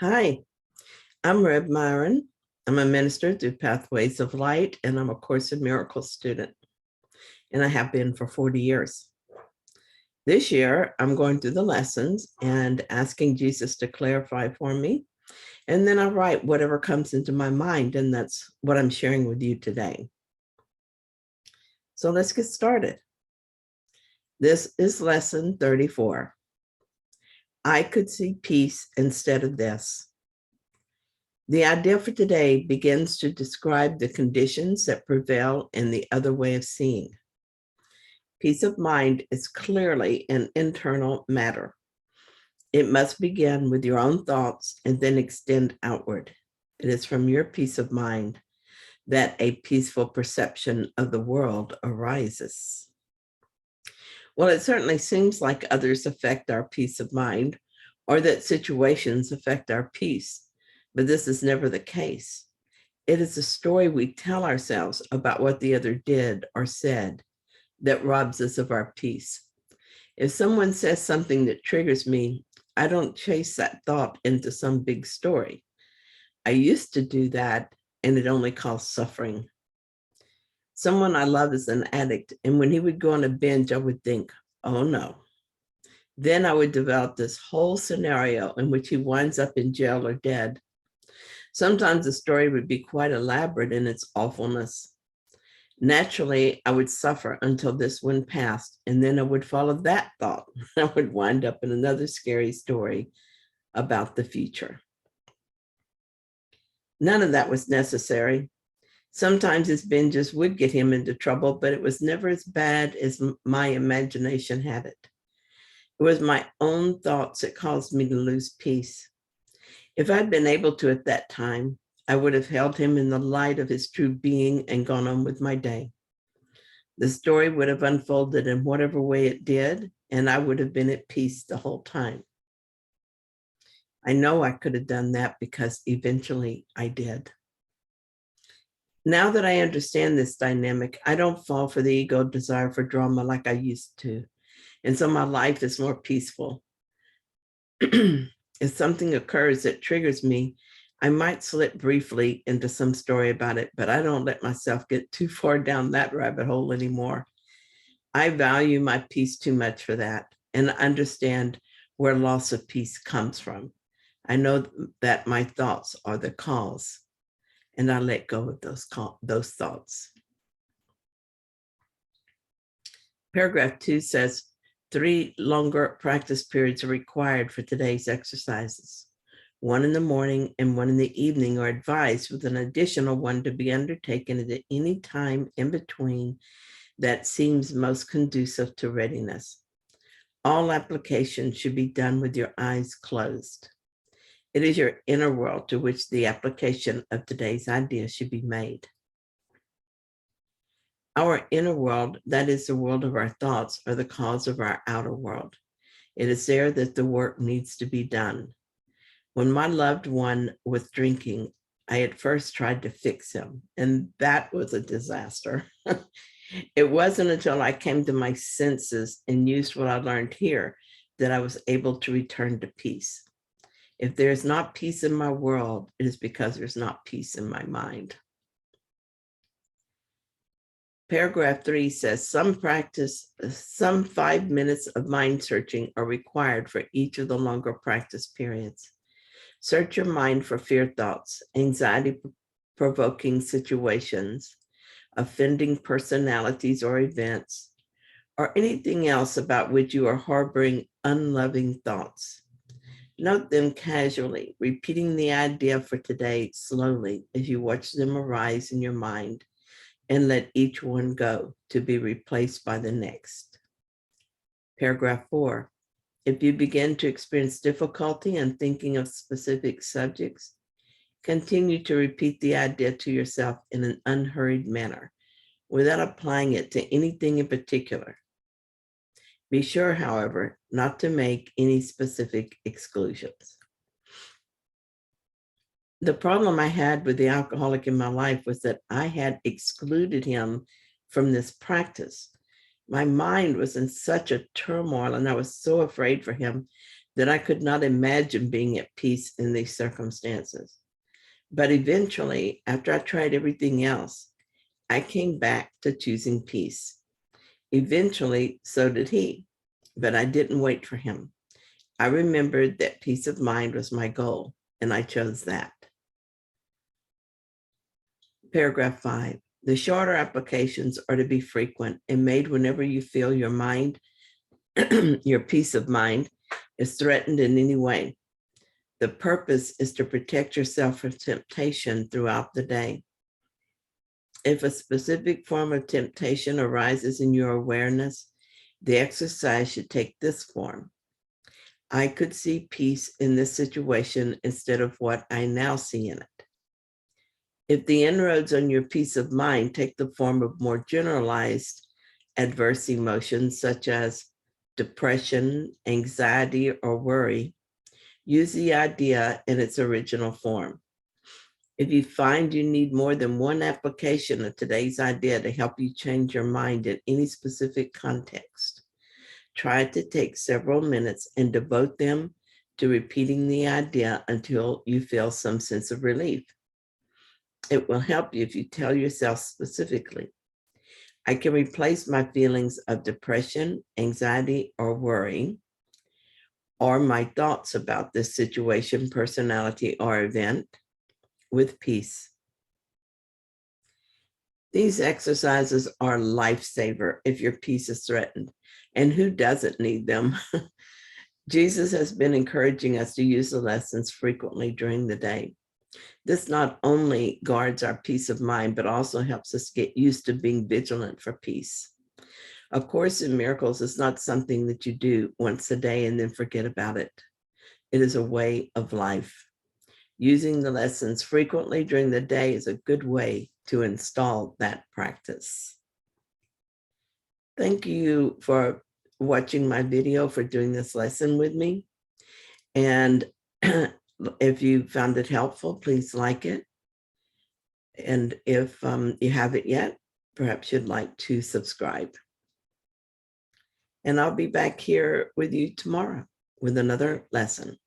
Hi, I'm Reb Myron. I'm a minister through Pathways of Light, and I'm a Course in Miracles student, and I have been for 40 years. This year, I'm going through the lessons and asking Jesus to clarify for me, and then I write whatever comes into my mind, and that's what I'm sharing with you today. So let's get started. This is lesson 34. I could see peace instead of this. The idea for today begins to describe the conditions that prevail in the other way of seeing. Peace of mind is clearly an internal matter. It must begin with your own thoughts and then extend outward. It is from your peace of mind that a peaceful perception of the world arises. Well, it certainly seems like others affect our peace of mind, or that situations affect our peace. But this is never the case. It is a story we tell ourselves about what the other did or said that robs us of our peace. If someone says something that triggers me, I don't chase that thought into some big story. I used to do that, and it only caused suffering. Someone I love is an addict, and when he would go on a binge, I would think, oh no. Then I would develop this whole scenario in which he winds up in jail or dead. Sometimes the story would be quite elaborate in its awfulness. Naturally, I would suffer until this one passed, and then I would follow that thought. I would wind up in another scary story about the future. None of that was necessary. Sometimes his binges would get him into trouble, but it was never as bad as my imagination had it. It was my own thoughts that caused me to lose peace. If I'd been able to at that time, I would have held him in the light of his true being and gone on with my day. The story would have unfolded in whatever way it did, and I would have been at peace the whole time. I know I could have done that because eventually I did. Now that I understand this dynamic, I don't fall for the ego desire for drama like I used to. And so my life is more peaceful. If something occurs that triggers me, I might slip briefly into some story about it, but I don't let myself get too far down that rabbit hole anymore. I value my peace too much for that and understand where loss of peace comes from. I know that my thoughts are the cause, and I let go of those thoughts. Paragraph 2 says, 3 longer practice periods are required for today's exercises. 1 in the morning and 1 in the evening are advised, with an additional 1 to be undertaken at any time in between that seems most conducive to readiness. All application should be done with your eyes closed. It is your inner world to which the application of today's ideas should be made. Our inner world, that is the world of our thoughts, are the cause of our outer world. It is there that the work needs to be done. When my loved one was drinking, I at first tried to fix him, and that was a disaster. It wasn't until I came to my senses and used what I learned here that I was able to return to peace. If there's not peace in my world, it is because there's not peace in my mind. Paragraph 3 says, some 5 minutes of mind searching are required for each of the longer practice periods. Search your mind for fear thoughts, anxiety-provoking situations, offending personalities or events, or anything else about which you are harboring unloving thoughts. Note them casually, repeating the idea for today slowly as you watch them arise in your mind, and let each one go to be replaced by the next. Paragraph 4. If you begin to experience difficulty in thinking of specific subjects, continue to repeat the idea to yourself in an unhurried manner, without applying it to anything in particular. Be sure, however, not to make any specific exclusions. The problem I had with the alcoholic in my life was that I had excluded him from this practice. My mind was in such a turmoil, and I was so afraid for him that I could not imagine being at peace in these circumstances. But eventually, after I tried everything else, I came back to choosing peace. Eventually, so did he, but I didn't wait for him. I remembered that peace of mind was my goal, and I chose that. Paragraph 5. The shorter applications are to be frequent and made whenever you feel your mind, your peace of mind, is threatened in any way. The purpose is to protect yourself from temptation throughout the day. If a specific form of temptation arises in your awareness, the exercise should take this form. I could see peace in this situation instead of what I now see in it. If the inroads on your peace of mind take the form of more generalized adverse emotions, such as depression, anxiety, or worry, use the idea in its original form. If you find you need more than one application of today's idea to help you change your mind in any specific context, try to take several minutes and devote them to repeating the idea until you feel some sense of relief. It will help you if you tell yourself specifically, I can replace my feelings of depression, anxiety, or worry, or my thoughts about this situation, personality, or event with peace. These exercises are a lifesaver if your peace is threatened. And who doesn't need them? Jesus has been encouraging us to use the lessons frequently during the day. This not only guards our peace of mind, but also helps us get used to being vigilant for peace. A Course in Miracles is not something that you do once a day and then forget about it. It is a way of life. Using the lessons frequently during the day is a good way to install that practice. Thank you for watching my video, for doing this lesson with me. And if you found it helpful, please like it. And if you haven't yet, perhaps you'd like to subscribe. And I'll be back here with you tomorrow with another lesson.